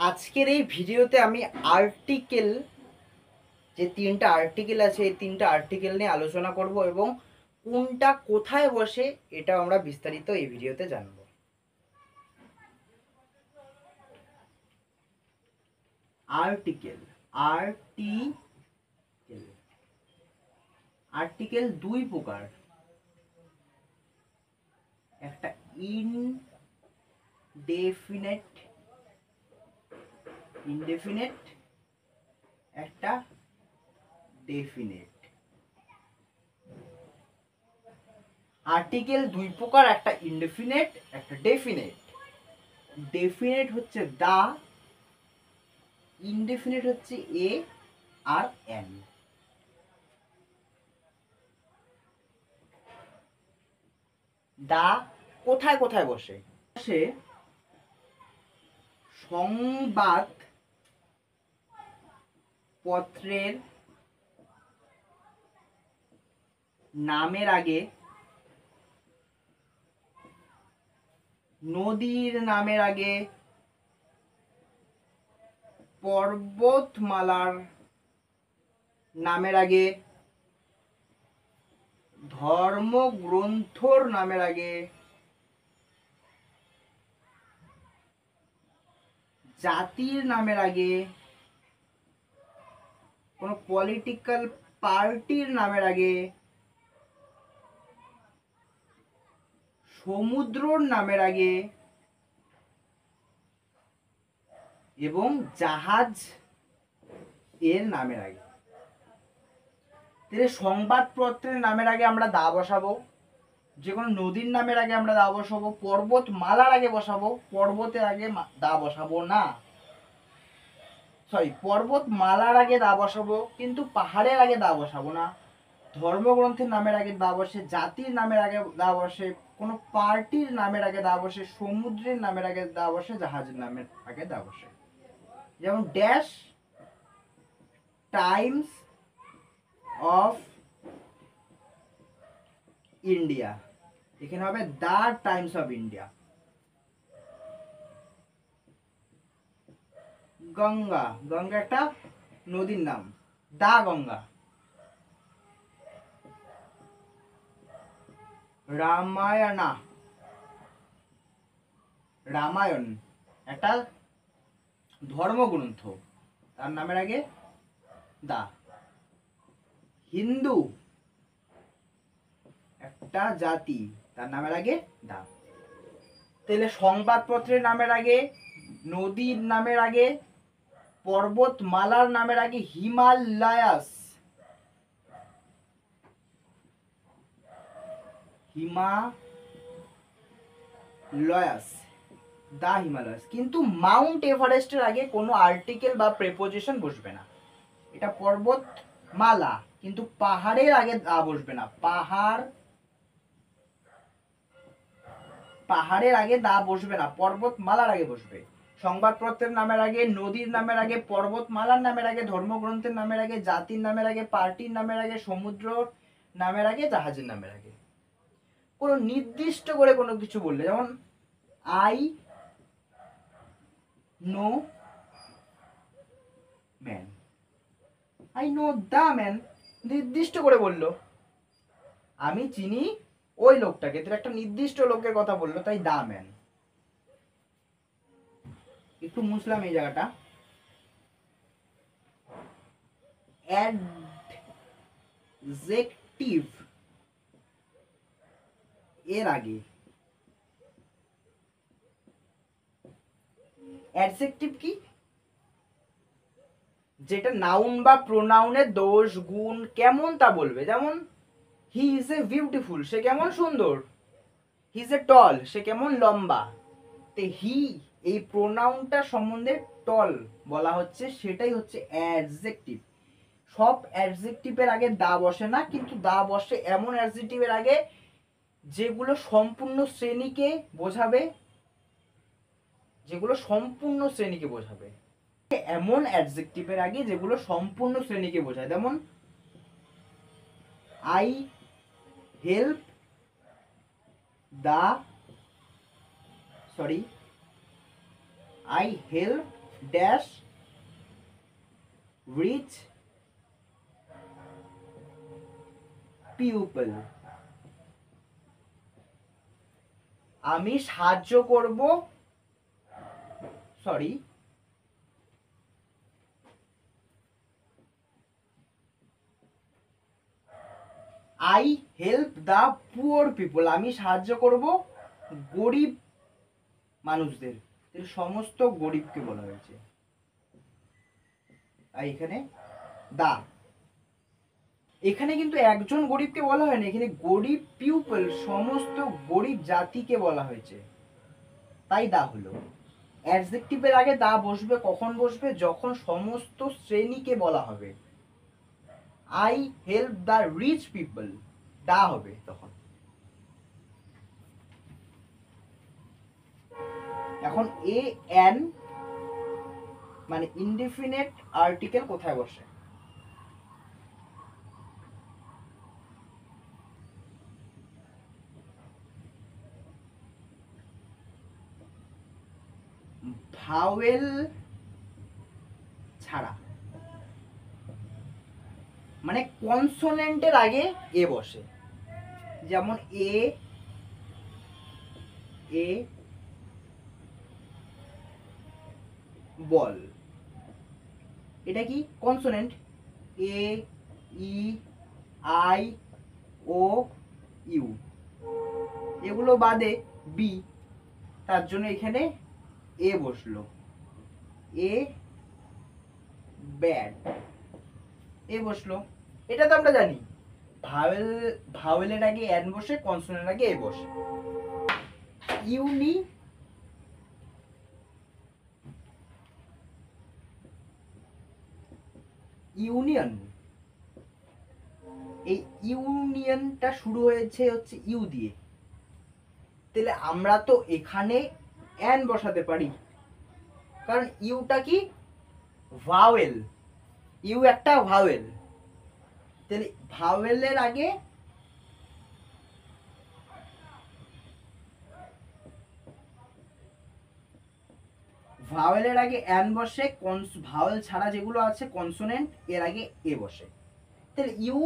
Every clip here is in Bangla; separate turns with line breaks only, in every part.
আজকের এই ভিডিওতে আমি আর্টিকেল যে তিনটা আর্টিকেল আছে এই তিনটা আর্টিকেল নিয়ে আলোচনা করব এবং কোনটা কোথায় বসে এটা আমরা বিস্তারিত এই ভিডিওতে জানব। আর্টিকেল আর্টিকেল আর্টিকেল দুই প্রকার, একটা ইনডেফিনেট একটা ডেফিনেট। আর্টিকেল দুই প্রকার, একটা ইনডেফিনেট একটা ডেফিনেট। ডেফিনেট হচ্ছে দা, ইনডেফিনেট হচ্ছে এ আর এন। দা কোথায় কোথায় বসে? বসে সংবাদ পত্রের নামের আগে, নদীর নামের আগে, পর্বতমালার নামের আগে, ধর্মগ্রন্থর নামের আগে, জাতির নামের আগে, কোন পলিটিক্যাল পার্টির নামের আগে, সমুদ্রর নামের আগে এবং জাহাজ এর নামের আগে। সংবাদপত্রের নামের আগে আমরা দা বসাবো, যে কোনো নদীর নামের আগে আমরা দা বসাবো, পর্বতমালার আগে বসাবো, পর্বতের আগে দা বসাবো না, পর্বতমালার আগে দা বসাবো কিন্তু পাহাড়ের আগে দা বসাবো না। ধর্মগ্রন্থের নামের আগে দা বসে, জাতির নামের আগে দা বসে, কোনো পার্টির নামের আগে দা বসে, সমুদ্রের নামের আগে দা বসে, জাহাজের নামের আগে দা বসে। যেমন ড্যাশ টাইমস অফ ইন্ডিয়া, এখানে হবে the Times of India. Ganga, Ganga একটা নদীর নাম, দা গঙ্গা। রামায়ণা, রামায়ণ একটা ধর্মগ্রন্থ, তার নামের আগে দা। হিন্দু একটা জাতি, তার নামের আগে দা। তাহলে সংবাদপত্রের নামের আগে, নদীর নামের আগে, পর্বতমালার নামের আগে হিমালয়াস, হিমালয়াস, দা হিমালয়াস। কিন্তু মাউন্ট এভারেস্টের আগে কোনো আর্টিকেল বা প্রেপোজিশন বসবে না। এটা পর্বতমালা, কিন্তু পাহাড়ের আগে দা বসবে না। পাহাড়ের আগে দা বসবে না, পর্বতমালার আগে বসবে। সংবাদপত্রের নামের আগে, নদীর নামের আগে, পর্বতমালার নামের আগে, ধর্মগ্রন্থের নামের আগে, জাতির নামের আগে, পার্টির নামের আগে, সমুদ্র নামের আগে, জাহাজের নামের আগে। কোনো নির্দিষ্ট করে কোনো কিছু বললে, যেমন I know man, I know the man, নির্দিষ্ট করে বললো আমি চিনি ওই লোকটাকে, তো একটা নির্দিষ্ট লোকের কথা বললো, তাই দা ম্যান। একটু মুছলাম এই জায়গাটা। অ্যাডজেক্টিভ এর আগে, অ্যাডজেক্টিভ কি? যেটা নাউন বা প্রোনাউনের দোষ গুণ কেমন তা বলবে। যেমন হি ইজ এ বিউটিফুল, সে কেমন সুন্দর। হি ইজ এ টল, সে কেমন লম্বা। তে হি এই প্রোনাউনটা সম্বন্ধে টল বলা হচ্ছে, সেটাই হচ্ছে অ্যাডজেক্টিভ। সব অ্যাডজেক্টিভের আগে দা বসে না, কিন্তু দা বসে এমন অ্যাডজেক্টিভের আগে যেগুলো সম্পূর্ণ শ্রেণীকে বোঝাবে, যেগুলো সম্পূর্ণ শ্রেণীকে বোঝাবে। এমন অ্যাডজেক্টিভের আগে যেগুলো সম্পূর্ণ শ্রেণীকে বোঝায়। যেমন I help the, I help dash rich people. আমি সাহায্য করব, sorry, I help the poor people. আমি সাহায্য করব গরিব মানুষদের। সমস্ত গরিবকে বলা হয়েছে। আর এখানে দা, এখানে কিন্তু একজন গরিবকে বলা হয়নি, এখানে গরিব পিপল, সমস্ত গরিব জাতিকে বলা হয়েছে, তাই দা হলো। অ্যাডজেক্টিভের আগে দা বসবে কখন বসবে? যখন সমস্ত শ্রেণীকে বলা হবে। I help the rich people, the হবে তখন। এখন এ এন মানে ইনডিফিনিট আর্টিকেল কোথায় বসে? ভাওয়েল ছাড়া, মানে কনসোনেন্টের আগে এ বসে। যেমন এ এ বল, এটা কি consonant. A E I O U, এগুলো বাদে বি, তার জন্য এখানে এ বসলো। এ ব্যাড, এ বসলো। এটা তো আমরা জানি, ভাওয়েল, ভাওয়েলের আগে এন বসে, কনসোনেন্টের আগে এ বসে। ইউনি ইউনিয়ন, এই ইউনিয়নটা শুরু হয়েছে হচ্ছে ইউ দিয়ে, তাহলে আমরা তো এখানে এন বসাতে পারি, কারণ ইউটা কি ভাওয়েল, ইউ একটা ভাওয়েল। তাহলে ভাওয়েলের আগে ভাওয়েলের আগে এন বসে, ভাওয়েল ছাড়া যেগুলো আছে কনসোনেন্ট এর আগে এ বসে। তাহলে ইউ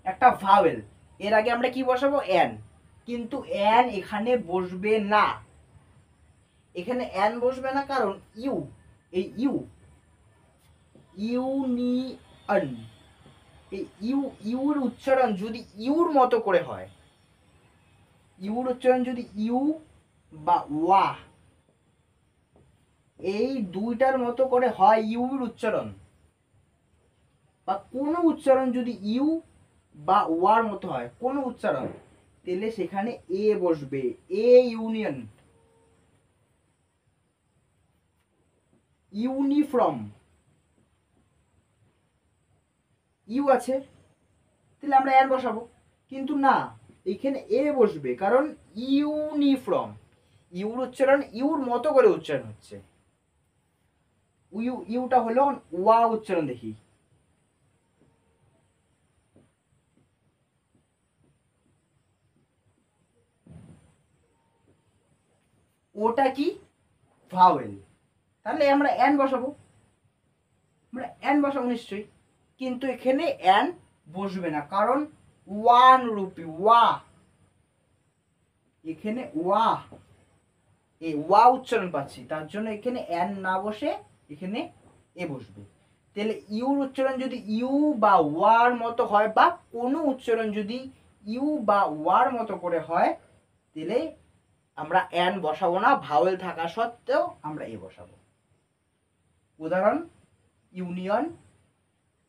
একটা ভাওয়েল, এর আগে আমরা কি বসাবো? এন। কিন্তু এন এখানে বসবে না, এখানে এন বসবে না, কারণ ইউ, এই ইউ, ইউনিয়ন, এই ইউ, ইউর উচ্চারণ যদি ইউর মতো করে হয়, ইউর উচ্চারণ যদি ইউ বা ওয়া, এই দুইটার মতো করে হয় ইউর উচ্চারণ, বা কোনো উচ্চারণ যদি ইউ বা ওয়ার মতো হয় কোনো উচ্চারণ, তাহলে সেখানে এ বসবে। এ ইউনিয়ন। ইউনিফর্ম, ইউ আছে, তাহলে আমরা এর বসাবো, কিন্তু না, এখানে এ বসবে, কারণ ইউনিফর্ম, ইউর উচ্চারণ ইউর মতো করে উচ্চারণ হচ্ছে। ইউটা হলো ওয়া উচ্চারণ, দেখি ওটা কি ভাওয়েল, তাহলে আমরা এন বসাবো, আমরা এন বসাবো নিশ্চয়ই, কিন্তু এখানে এন বসবে না, কারণ ওয়ান রূপী ওয়া, এখানে ওয়া, এই ওয়া উচ্চারণ পাচ্ছি, তার জন্য এখানে এন না বসে এখানে এ বসবে। তাহলে ইউর উচ্চারণ যদি ইউ বা ওয়ার মতো হয়, বা কোনো উচ্চারণ যদি ইউ বা ওয়ার মতো করে হয়, তাহলে আমরা এন বসাবো না, ভাওয়েল থাকা সত্ত্বেও আমরা এ বসাবো। উদাহরণ: union,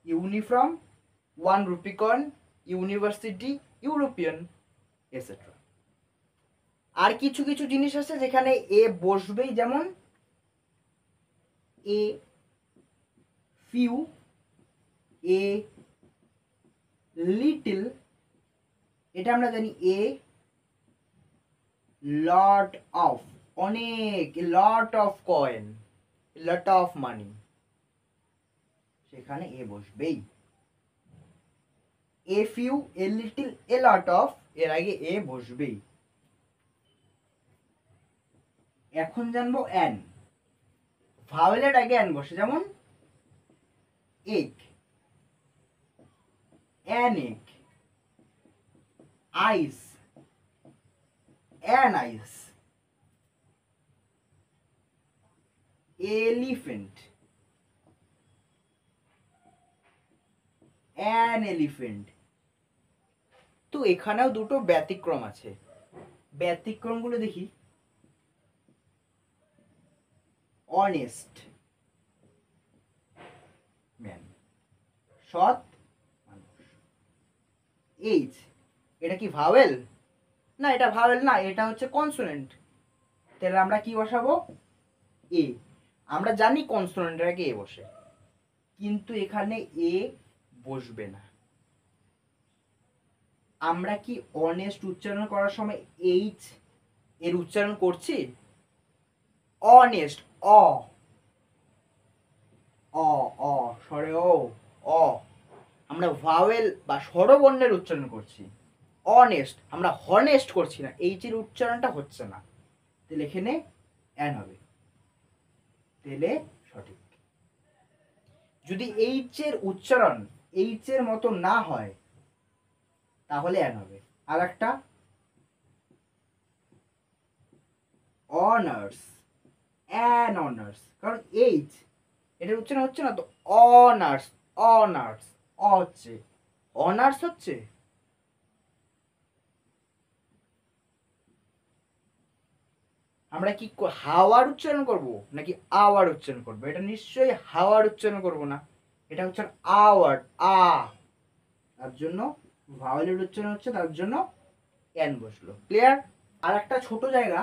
uniform, one rupee coin, university, European, etcetera. আর কিছু কিছু জিনিস আছে যেখানে এ বসবেই, যেমন এ ফিউ, এ লিটল, এটা আমরা জানি। এ লট অফ, অনেক, lot of coin, lot of money, সেখানে এ বসবেই। A few, a little, a lot of, এর আগে এ বসবেই। এখন জানবো এন। ভাওয়েলের আগে অ্যান বসে, যেমন egg, an egg, ice, an ice, elephant, an elephant. তো এখানেও দুটো ব্যতিক্রম আছে, ব্যতিক্রমগুলো দেখি। অনেস্ট ম্যান, সৎ মানুষ। এইচ, এটা কি ভাওয়েল? না, এটা ভাওয়েল না, এটা হচ্ছে কনসোনেন্ট। তাহলে আমরা কি বসাবো? এ। আমরা জানি কনসোনেন্টের আগে এ বসে, কিন্তু এখানে এ বসবে না। আমরা কি অনেস্ট উচ্চারণ করার সময় এইচ এর উচ্চারণ করছি? অনেস্ট, অ অ অ স্বরে ও, অ। আমরা ভাওয়েল বা স্বরবর্ণের উচ্চারণ করছি। অনেস্ট, আমরা হনেস্ট করছি না, এইচ এর উচ্চারণটা হচ্ছে না। তাহলে এখানে অ্যান হবে, তাহলে সঠিক। যদি এইচ এর উচ্চারণ এইচ এর মতো না হয় তাহলে অ্যান হবে। আর একটা অনার্স, অ্যান অনার্স, কারণ এইচ এটার উচ্চারণ হচ্ছে না তো। অনার্স, অনার্স, অ হচ্ছে, অনার্স হচ্ছে। আমরা কি হাওয়ার উচ্চারণ করব নাকি আওয়ার উচ্চারণ করব? এটা নিশ্চয়ই হাওয়ার উচ্চারণ করব না, এটা হচ্ছে আওয়ার, আ। তার জন্য ভাওয়েলের উচ্চারণ হচ্ছে, তার জন্য এন বসলো। ক্লিয়ার? আর একটা ছোট জায়গা,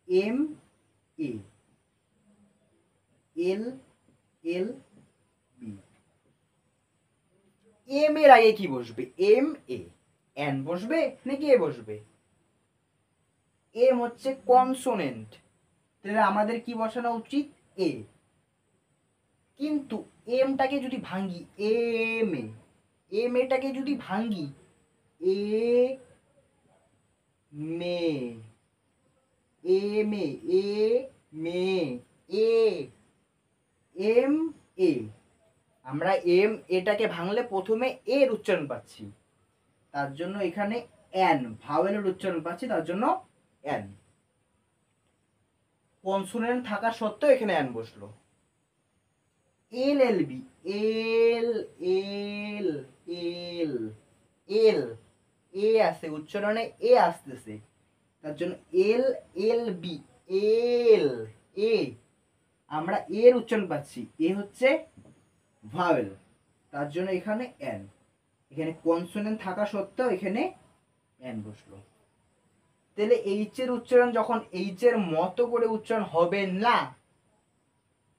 M A, L L B. M এর আগে কি বসবে? এম এ, এন বসবে নাকি এ বসবে? এম হচ্ছে কনসোনেন্ট, তাহলে আমাদের কি বসানো উচিত? এ। কিন্তু এমটাকে যদি ভাঙি, এম এ, এম এটাকে যদি ভাঙি, এ মে, এ মে, এ মে, এ, এম এ। আমরা এম এটাকে ভাঙলে প্রথমে এর উচ্চারণ পাচ্ছি, তার জন্য এখানে এন ভাওয়েলের উচ্চারণ পাচ্ছি, তার জন্য এন। কনসোনেন্ট থাকা সত্ত্বেও এখানে এন বসলো। এল এল বি, এল এল এল এল, এ আছে উচ্চারণে, এ আসতেছে, তার জন্য এল এল বি, এল এ। আমরা এর উচ্চারণ পাচ্ছি, এ হচ্ছে ভাওয়েল, তার জন্য এখানে এন। এখানে কনসোনেন্ট থাকা সত্ত্বেও এখানে এন বসলো। তাহলে এইচ এর উচ্চারণ যখন এইচ এর মতো করে উচ্চারণ হবে না,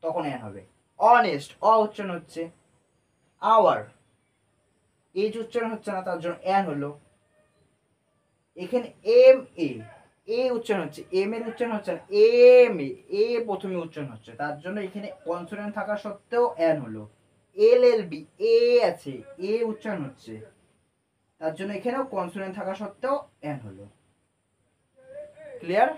তখন এন হবে। অনেস্ট, অ উচ্চারণ হচ্ছে। আওয়ার, এইচ উচ্চারণ হচ্ছে না, তার জন্য এন হলো। এখানে এম এ, এ উচ্চারণ হচ্ছে, এম এর উচ্চারণ হচ্ছে না, এম এ, এ প্রথমে উচ্চারণ হচ্ছে, তার জন্য এখানে কনসোনেন্ট থাকা সত্ত্বেও এন হলো। এল এল বি, এ আছে, এ উচ্চারণ হচ্ছে, তার জন্য এখানেও কনসোনেন্ট থাকা সত্ত্বেও এন হলো। ক্লিয়ার?